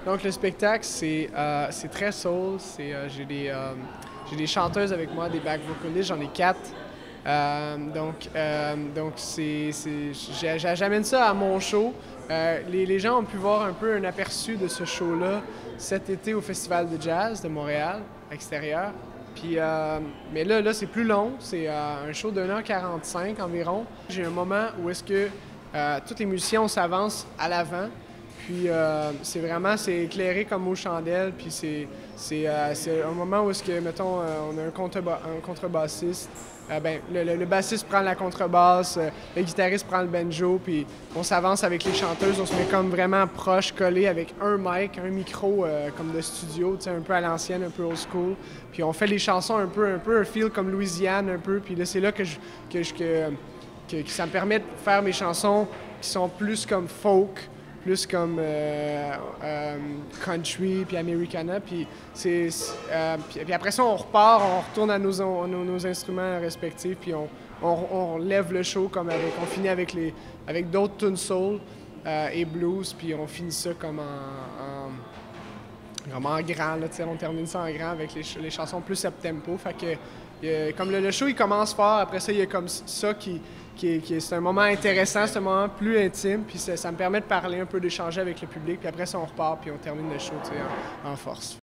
Donc le spectacle, c'est très soul. J'ai des chanteuses avec moi, des back vocalists, j'en ai quatre. J'amène ça à mon show. Les gens ont pu voir un peu un aperçu de ce show-là cet été au Festival de jazz de Montréal, extérieur. Puis, mais là c'est plus long, c'est un show d'1h45 environ. J'ai un moment où est-ce que tous les musiciens, on s'avance à l'avant. Puis c'est éclairé comme aux chandelles. Puis c'est un moment où est-ce que, mettons, on a un contrebassiste. Le bassiste prend la contrebasse, le guitariste prend le banjo, puis on s'avance avec les chanteuses, on se met comme vraiment proche, collé avec un mic, un micro comme de studio, un peu à l'ancienne, un peu old school. Puis on fait les chansons un peu un feel comme Louisiane un peu. Puis là, c'est là que ça me permet de faire mes chansons qui sont plus comme folk, plus comme country puis Americana. Puis puis après ça, on repart, on retourne à nos instruments respectifs, puis on lève le show on finit avec d'autres tunes soul et blues, puis on finit ça comme en grand. Là, on termine ça en grand avec les chansons plus up-tempo. Fait que comme le show il commence fort, après ça, il y a comme ça c'est un moment intéressant, c'est un moment plus intime, puis ça me permet de parler un peu, d'échanger avec le public, puis après ça, on repart, puis on termine le show en force.